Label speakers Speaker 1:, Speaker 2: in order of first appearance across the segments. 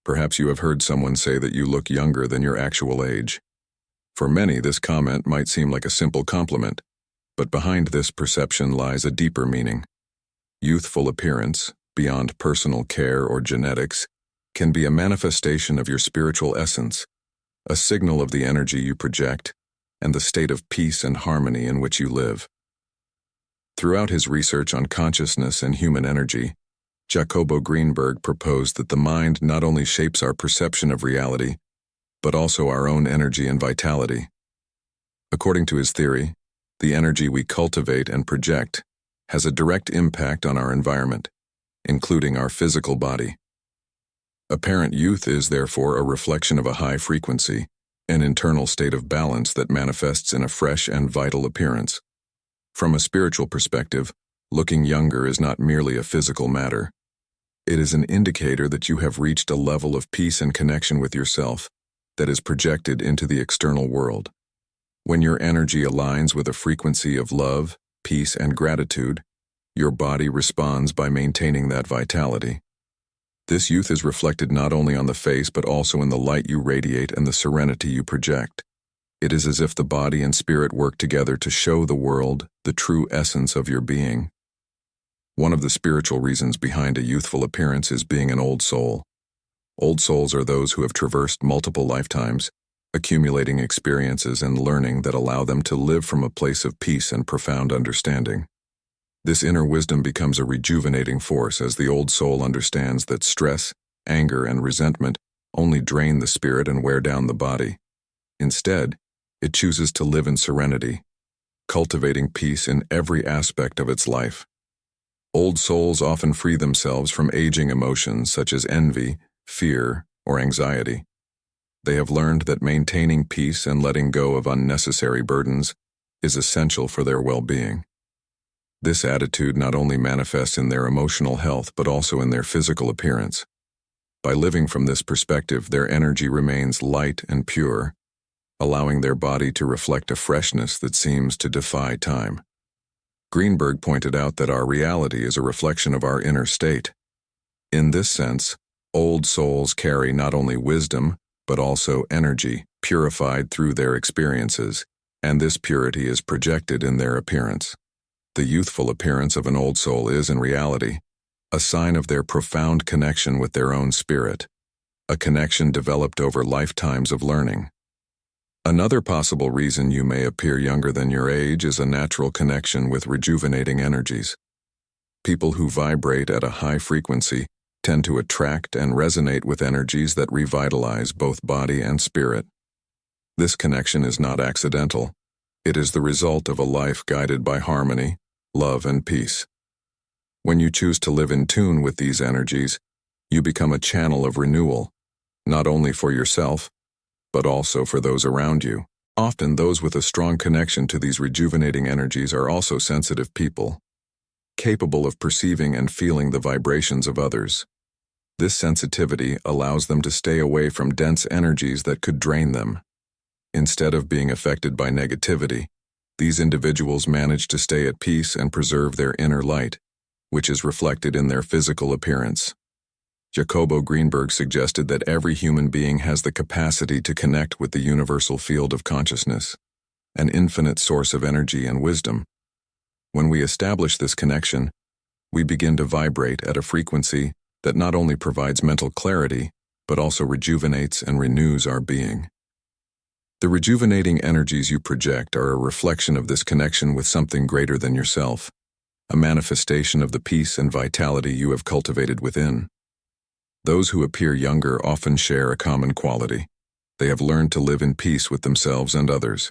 Speaker 1: Perhaps you have heard someone say that you look younger than your actual age. For many, this comment might seem like a simple compliment, but behind this perception lies a deeper meaning. Youthful appearance, beyond personal care or genetics, can be a manifestation of your spiritual essence, a signal of the energy you project, and the state of peace and harmony in which you live. Throughout his research on consciousness and human energy, Jacobo Greenberg proposed that the mind not only shapes our perception of reality, but also our own energy and vitality. According to his theory, the energy we cultivate and project has a direct impact on our environment, including our physical body. Apparent youth is therefore a reflection of a high frequency, an internal state of balance that manifests in a fresh and vital appearance. From a spiritual perspective, looking younger is not merely a physical matter. It is an indicator that you have reached a level of peace and connection with yourself that is projected into the external world. When your energy aligns with a frequency of love, peace, and gratitude, your body responds by maintaining that vitality. This youth is reflected not only on the face but also in the light you radiate and the serenity you project. It is as if the body and spirit work together to show the world the true essence of your being. One of the spiritual reasons behind a youthful appearance is being an old soul. Old souls are those who have traversed multiple lifetimes, accumulating experiences and learning that allow them to live from a place of peace and profound understanding. This inner wisdom becomes a rejuvenating force as the old soul understands that stress, anger, and resentment only drain the spirit and wear down the body. Instead, it chooses to live in serenity, cultivating peace in every aspect of its life. Old souls often free themselves from aging emotions such as envy, fear, or anxiety. They have learned that maintaining peace and letting go of unnecessary burdens is essential for their well-being. This attitude not only manifests in their emotional health but also in their physical appearance. By living from this perspective, their energy remains light and pure, allowing their body to reflect a freshness that seems to defy time. Grinberg pointed out that our reality is a reflection of our inner state. In this sense, old souls carry not only wisdom, but also energy, purified through their experiences, and this purity is projected in their appearance. The youthful appearance of an old soul is, in reality, a sign of their profound connection with their own spirit, a connection developed over lifetimes of learning. Another possible reason you may appear younger than your age is a natural connection with rejuvenating energies. People who vibrate at a high frequency tend to attract and resonate with energies that revitalize both body and spirit. This connection is not accidental. It is the result of a life guided by harmony, love, and peace. When you choose to live in tune with these energies, you become a channel of renewal, not only for yourself, but also for those around you. Often those with a strong connection to these rejuvenating energies are also sensitive people, capable of perceiving and feeling the vibrations of others. This sensitivity allows them to stay away from dense energies that could drain them. Instead of being affected by negativity, these individuals manage to stay at peace and preserve their inner light, which is reflected in their physical appearance. Jacobo Greenberg suggested that every human being has the capacity to connect with the universal field of consciousness, an infinite source of energy and wisdom. When we establish this connection, we begin to vibrate at a frequency that not only provides mental clarity, but also rejuvenates and renews our being. The rejuvenating energies you project are a reflection of this connection with something greater than yourself, a manifestation of the peace and vitality you have cultivated within. Those who appear younger often share a common quality. They have learned to live in peace with themselves and others.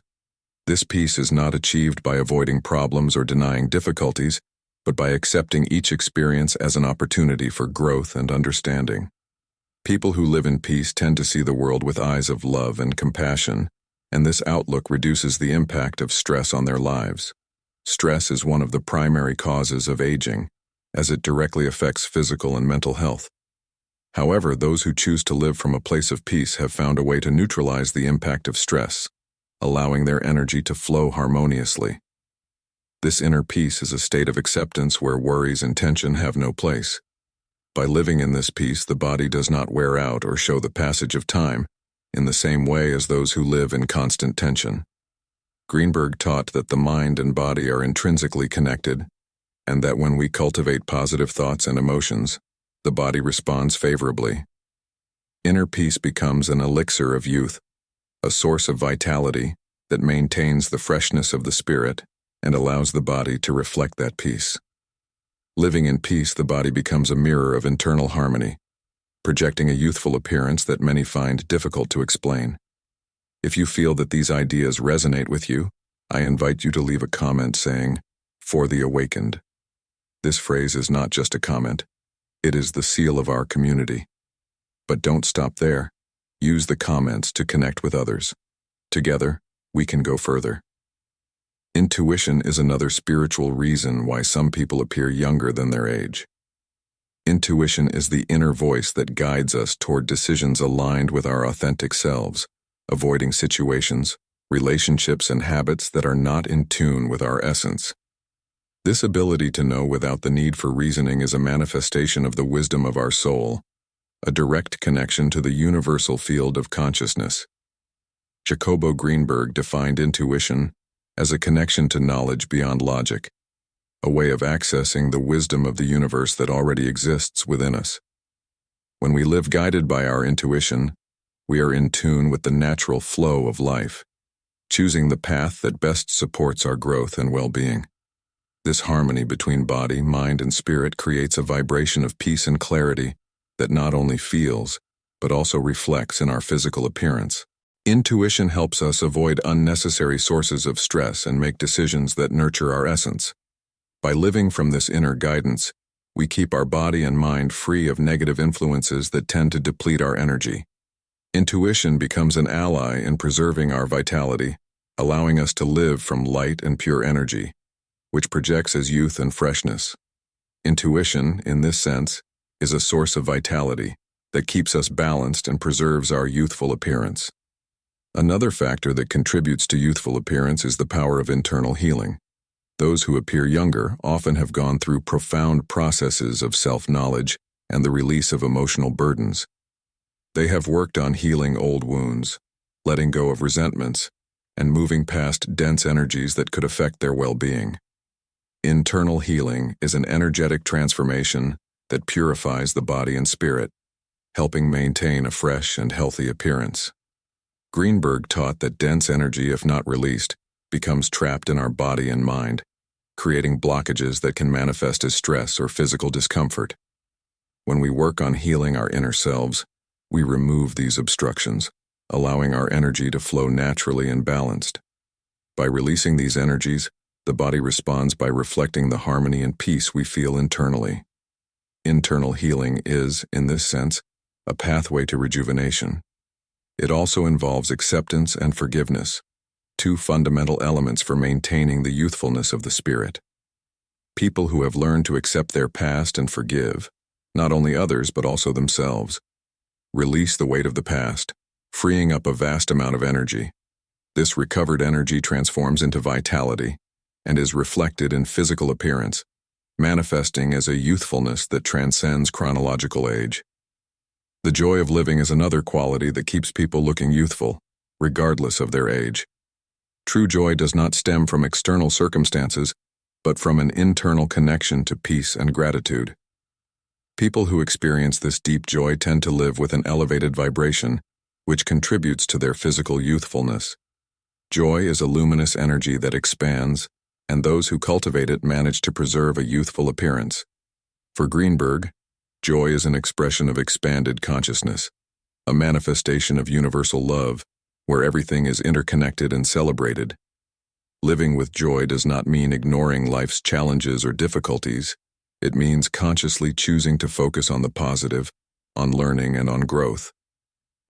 Speaker 1: This peace is not achieved by avoiding problems or denying difficulties, but by accepting each experience as an opportunity for growth and understanding. People who live in peace tend to see the world with eyes of love and compassion, and this outlook reduces the impact of stress on their lives. Stress is one of the primary causes of aging, as it directly affects physical and mental health. However, those who choose to live from a place of peace have found a way to neutralize the impact of stress, allowing their energy to flow harmoniously. This inner peace is a state of acceptance where worries and tension have no place. By living in this peace, the body does not wear out or show the passage of time in the same way as those who live in constant tension. Grinberg taught that the mind and body are intrinsically connected, and that when we cultivate positive thoughts and emotions, the body responds favorably. Inner peace becomes an elixir of youth, a source of vitality that maintains the freshness of the spirit and allows the body to reflect that peace. Living in peace, the body becomes a mirror of internal harmony, projecting a youthful appearance that many find difficult to explain. If you feel that these ideas resonate with you, I invite you to leave a comment saying, "For the awakened." This phrase is not just a comment, it is the seal of our community. But don't stop there. Use the comments to connect with others. Together, we can go further. Intuition is another spiritual reason why some people appear younger than their age. Intuition is the inner voice that guides us toward decisions aligned with our authentic selves, avoiding situations, relationships, and habits that are not in tune with our essence. This ability to know without the need for reasoning is a manifestation of the wisdom of our soul, a direct connection to the universal field of consciousness. Jacobo Greenberg defined intuition as a connection to knowledge beyond logic, a way of accessing the wisdom of the universe that already exists within us. When we live guided by our intuition, we are in tune with the natural flow of life, choosing the path that best supports our growth and well-being. This harmony between body, mind, and spirit creates a vibration of peace and clarity that not only feels, but also reflects in our physical appearance. Intuition helps us avoid unnecessary sources of stress and make decisions that nurture our essence. By living from this inner guidance, we keep our body and mind free of negative influences that tend to deplete our energy. Intuition becomes an ally in preserving our vitality, allowing us to live from light and pure energy, which projects as youth and freshness. Intuition, in this sense, is a source of vitality that keeps us balanced and preserves our youthful appearance. Another factor that contributes to youthful appearance is the power of internal healing. Those who appear younger often have gone through profound processes of self-knowledge and the release of emotional burdens. They have worked on healing old wounds, letting go of resentments, and moving past dense energies that could affect their well-being. Internal healing is an energetic transformation that purifies the body and spirit, helping maintain a fresh and healthy appearance. Grinberg taught that dense energy, if not released, becomes trapped in our body and mind, creating blockages that can manifest as stress or physical discomfort. When we work on healing our inner selves, we remove these obstructions, allowing our energy to flow naturally and balanced. By releasing these energies, the body responds by reflecting the harmony and peace we feel internally. Internal healing is, in this sense, a pathway to rejuvenation. It also involves acceptance and forgiveness, two fundamental elements for maintaining the youthfulness of the spirit. People who have learned to accept their past and forgive, not only others but also themselves, release the weight of the past, freeing up a vast amount of energy. This recovered energy transforms into vitality and is reflected in physical appearance, manifesting as a youthfulness that transcends chronological age. The joy of living is another quality that keeps people looking youthful, regardless of their age. True joy does not stem from external circumstances, but from an internal connection to peace and gratitude. People who experience this deep joy tend to live with an elevated vibration, which contributes to their physical youthfulness. Joy is a luminous energy that expands, and those who cultivate it manage to preserve a youthful appearance. For Greenberg, joy is an expression of expanded consciousness, a manifestation of universal love, where everything is interconnected and celebrated. Living with joy does not mean ignoring life's challenges or difficulties. It means consciously choosing to focus on the positive, on learning, and on growth.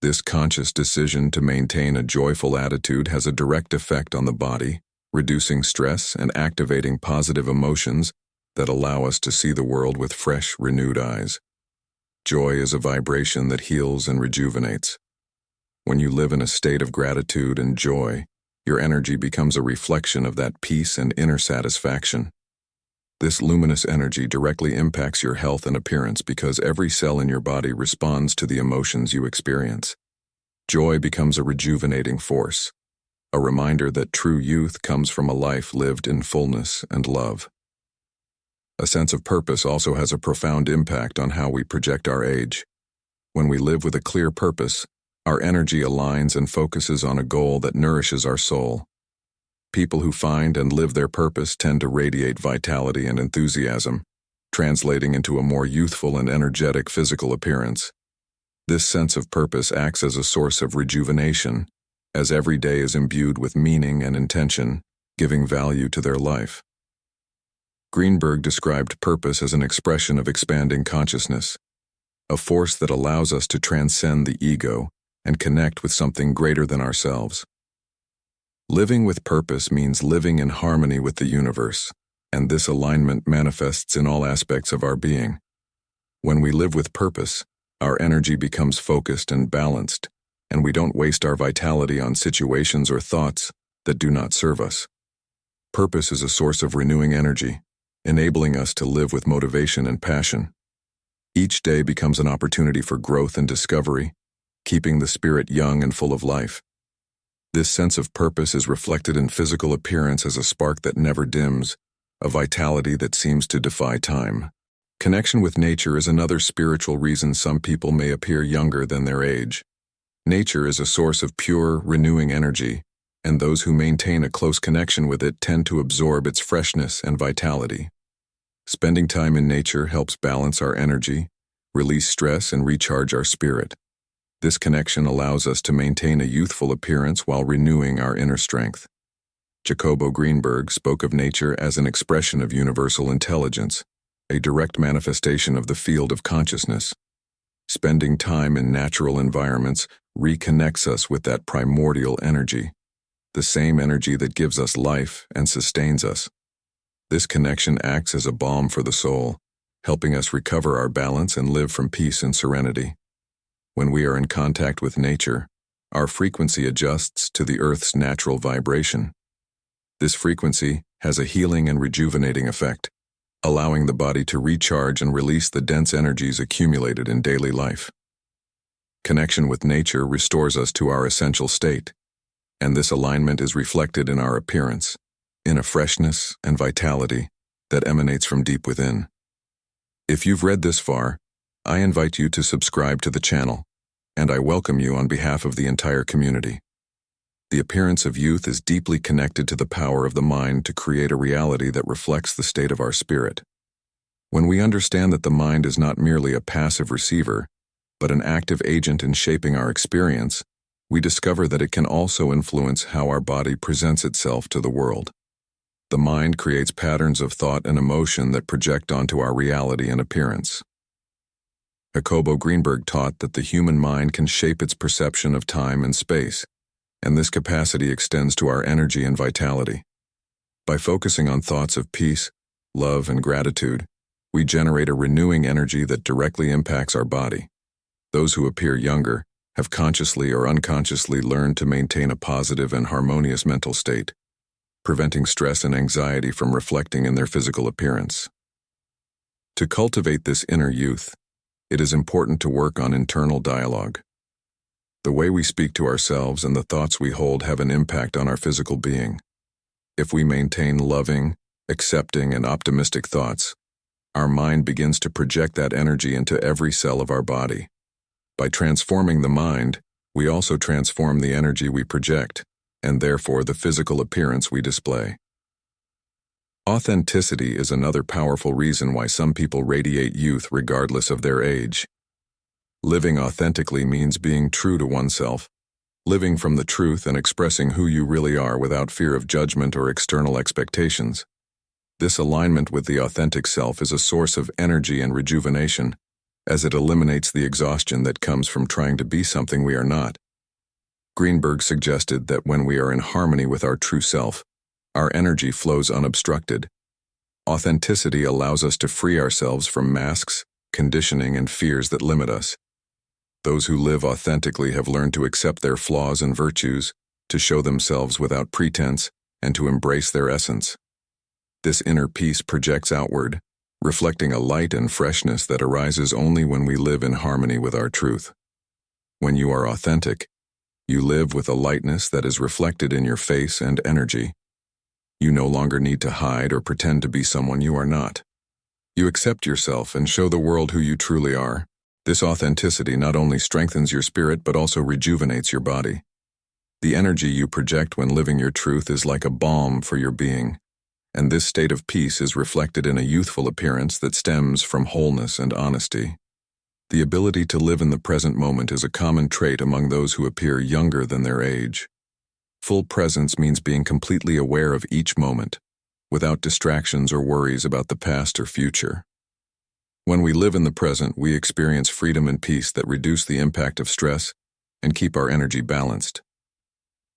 Speaker 1: This conscious decision to maintain a joyful attitude has a direct effect on the body, reducing stress and activating positive emotions that allow us to see the world with fresh, renewed eyes. Joy is a vibration that heals and rejuvenates. When you live in a state of gratitude and joy, your energy becomes a reflection of that peace and inner satisfaction. This luminous energy directly impacts your health and appearance because every cell in your body responds to the emotions you experience. Joy becomes a rejuvenating force, a reminder that true youth comes from a life lived in fullness and love. A sense of purpose also has a profound impact on how we project our age. When we live with a clear purpose, our energy aligns and focuses on a goal that nourishes our soul. People who find and live their purpose tend to radiate vitality and enthusiasm, translating into a more youthful and energetic physical appearance. This sense of purpose acts as a source of rejuvenation, as every day is imbued with meaning and intention, giving value to their life. Grinberg described purpose as an expression of expanding consciousness, a force that allows us to transcend the ego and connect with something greater than ourselves. Living with purpose means living in harmony with the universe, and this alignment manifests in all aspects of our being. When we live with purpose, our energy becomes focused and balanced, and we don't waste our vitality on situations or thoughts that do not serve us. Purpose is a source of renewing energy, enabling us to live with motivation and passion. Each day becomes an opportunity for growth and discovery, keeping the spirit young and full of life. This sense of purpose is reflected in physical appearance as a spark that never dims, a vitality that seems to defy time. Connection with nature is another spiritual reason some people may appear younger than their age. Nature is a source of pure, renewing energy, and those who maintain a close connection with it tend to absorb its freshness and vitality. Spending time in nature helps balance our energy, release stress, and recharge our spirit. This connection allows us to maintain a youthful appearance while renewing our inner strength. Jacobo Greenberg spoke of nature as an expression of universal intelligence, a direct manifestation of the field of consciousness. Spending time in natural environments reconnects us with that primordial energy, the same energy that gives us life and sustains us. This connection acts as a balm for the soul, helping us recover our balance and live from peace and serenity. When we are in contact with nature, our frequency adjusts to the Earth's natural vibration. This frequency has a healing and rejuvenating effect, allowing the body to recharge and release the dense energies accumulated in daily life. Connection with nature restores us to our essential state, and this alignment is reflected in our appearance, in a freshness and vitality that emanates from deep within. If you've read this far, I invite you to subscribe to the channel, and I welcome you on behalf of the entire community. The appearance of youth is deeply connected to the power of the mind to create a reality that reflects the state of our spirit. When we understand that the mind is not merely a passive receiver, but an active agent in shaping our experience, we discover that it can also influence how our body presents itself to the world. The mind creates patterns of thought and emotion that project onto our reality and appearance. Jacobo Greenberg taught that the human mind can shape its perception of time and space, and this capacity extends to our energy and vitality. By focusing on thoughts of peace, love, and gratitude, we generate a renewing energy that directly impacts our body. Those who appear younger have consciously or unconsciously learned to maintain a positive and harmonious mental state, preventing stress and anxiety from reflecting in their physical appearance. To cultivate this inner youth, it is important to work on internal dialogue. The way we speak to ourselves and the thoughts we hold have an impact on our physical being. If we maintain loving, accepting, and optimistic thoughts, our mind begins to project that energy into every cell of our body. By transforming the mind, we also transform the energy we project, and therefore the physical appearance we display. Authenticity is another powerful reason why some people radiate youth regardless of their age. Living authentically means being true to oneself, living from the truth and expressing who you really are without fear of judgment or external expectations. This alignment with the authentic self is a source of energy and rejuvenation, as it eliminates the exhaustion that comes from trying to be something we are not. Greenberg suggested that when we are in harmony with our true self, our energy flows unobstructed. Authenticity allows us to free ourselves from masks, conditioning, and fears that limit us. Those who live authentically have learned to accept their flaws and virtues, to show themselves without pretense, and to embrace their essence. This inner peace projects outward, reflecting a light and freshness that arises only when we live in harmony with our truth. When you are authentic, you live with a lightness that is reflected in your face and energy. You no longer need to hide or pretend to be someone you are not. You accept yourself and show the world who you truly are. This authenticity not only strengthens your spirit but also rejuvenates your body. The energy you project when living your truth is like a balm for your being, and this state of peace is reflected in a youthful appearance that stems from wholeness and honesty. The ability to live in the present moment is a common trait among those who appear younger than their age. Full presence means being completely aware of each moment, without distractions or worries about the past or future. When we live in the present, we experience freedom and peace that reduce the impact of stress and keep our energy balanced.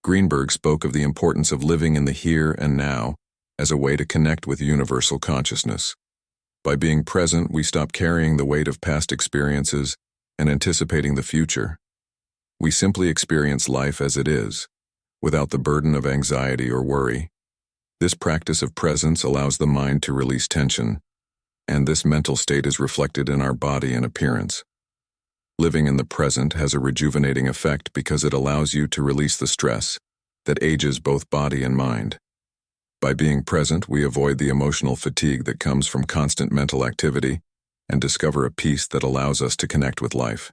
Speaker 1: Grinberg spoke of the importance of living in the here and now as a way to connect with universal consciousness. By being present, we stop carrying the weight of past experiences and anticipating the future. We simply experience life as it is, without the burden of anxiety or worry. This practice of presence allows the mind to release tension, and this mental state is reflected in our body and appearance. Living in the present has a rejuvenating effect because it allows you to release the stress that ages both body and mind. By being present, we avoid the emotional fatigue that comes from constant mental activity and discover a peace that allows us to connect with life.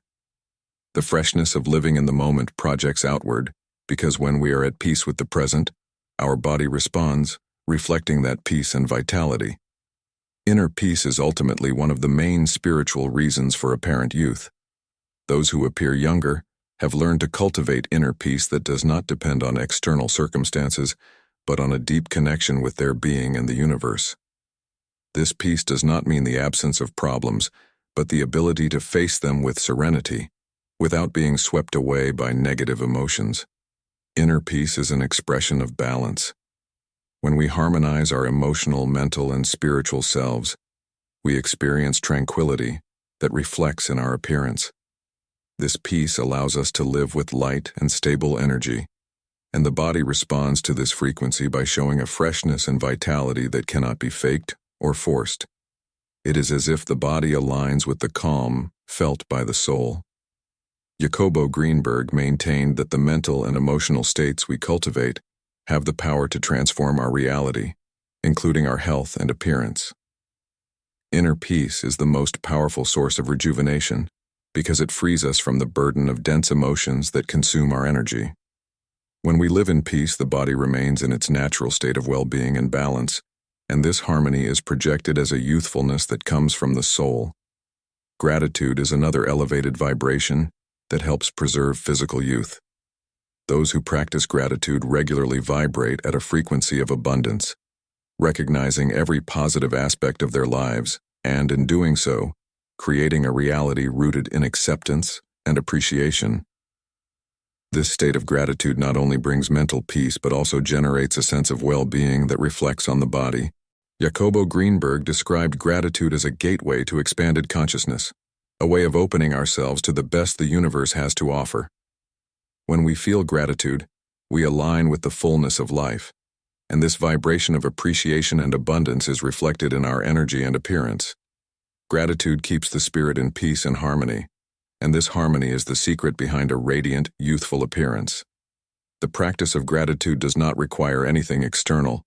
Speaker 1: The freshness of living in the moment projects outward because when we are at peace with the present, our body responds, reflecting that peace and vitality. Inner peace is ultimately one of the main spiritual reasons for apparent youth. Those who appear younger have learned to cultivate inner peace that does not depend on external circumstances, but on a deep connection with their being and the universe. This peace does not mean the absence of problems, but the ability to face them with serenity, without being swept away by negative emotions. Inner peace is an expression of balance. When we harmonize our emotional, mental, and spiritual selves, we experience tranquility that reflects in our appearance. This peace allows us to live with light and stable energy, and the body responds to this frequency by showing a freshness and vitality that cannot be faked or forced. It is as if the body aligns with the calm felt by the soul. Jacobo Greenberg maintained that the mental and emotional states we cultivate have the power to transform our reality, including our health and appearance. Inner peace is the most powerful source of rejuvenation because it frees us from the burden of dense emotions that consume our energy. When we live in peace, the body remains in its natural state of well-being and balance, and this harmony is projected as a youthfulness that comes from the soul. Gratitude is another elevated vibration that helps preserve physical youth. Those who practice gratitude regularly vibrate at a frequency of abundance, recognizing every positive aspect of their lives, and in doing so, creating a reality rooted in acceptance and appreciation. This state of gratitude not only brings mental peace but also generates a sense of well-being that reflects on the body. Jacobo Greenberg described gratitude as a gateway to expanded consciousness, a way of opening ourselves to the best the universe has to offer. When we feel gratitude, we align with the fullness of life, and this vibration of appreciation and abundance is reflected in our energy and appearance. Gratitude keeps the spirit in peace and harmony, and this harmony is the secret behind a radiant, youthful appearance. The practice of gratitude does not require anything external,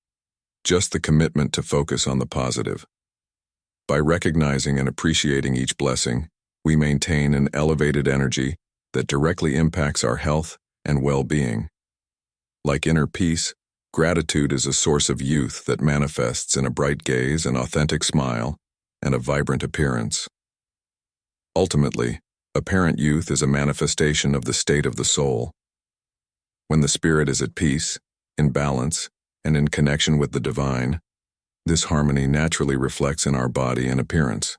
Speaker 1: just the commitment to focus on the positive. By recognizing and appreciating each blessing, we maintain an elevated energy that directly impacts our health and well-being. Like inner peace, gratitude is a source of youth that manifests in a bright gaze, an authentic smile, and a vibrant appearance. Ultimately, apparent youth is a manifestation of the state of the soul. When the spirit is at peace, in balance, and in connection with the divine, this harmony naturally reflects in our body and appearance.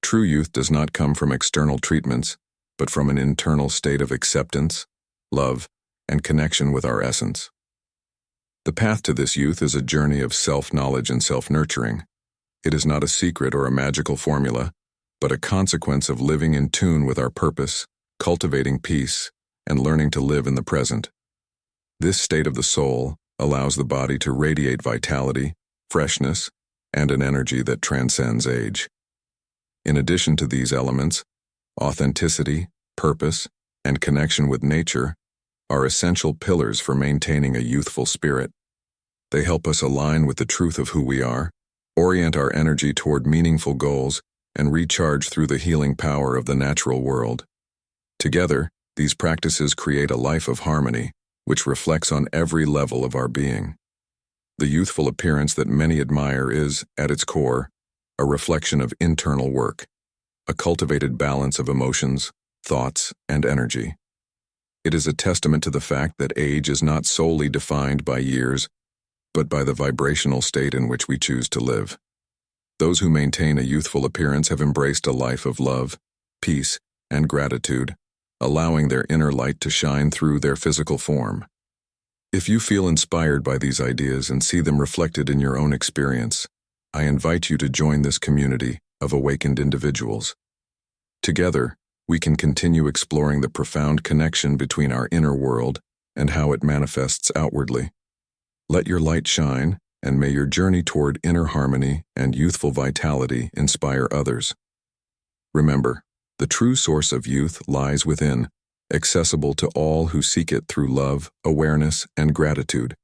Speaker 1: True youth does not come from external treatments, but from an internal state of acceptance, love, and connection with our essence. The path to this youth is a journey of self-knowledge and self-nurturing. It is not a secret or a magical formula, but a consequence of living in tune with our purpose, cultivating peace, and learning to live in the present. This state of the soul allows the body to radiate vitality, freshness, and an energy that transcends age. In addition to these elements, authenticity, purpose, and connection with nature are essential pillars for maintaining a youthful spirit. They help us align with the truth of who we are, orient our energy toward meaningful goals, and recharge through the healing power of the natural world. Together, these practices create a life of harmony, which reflects on every level of our being. The youthful appearance that many admire is, at its core, a reflection of internal work, a cultivated balance of emotions, thoughts, and energy. It is a testament to the fact that age is not solely defined by years, but by the vibrational state in which we choose to live. Those who maintain a youthful appearance have embraced a life of love, peace, and gratitude, allowing their inner light to shine through their physical form. If you feel inspired by these ideas and see them reflected in your own experience, I invite you to join this community of awakened individuals. Together, we can continue exploring the profound connection between our inner world and how it manifests outwardly. Let your light shine, and may your journey toward inner harmony and youthful vitality inspire others. Remember, the true source of youth lies within, accessible to all who seek it through love, awareness, and gratitude.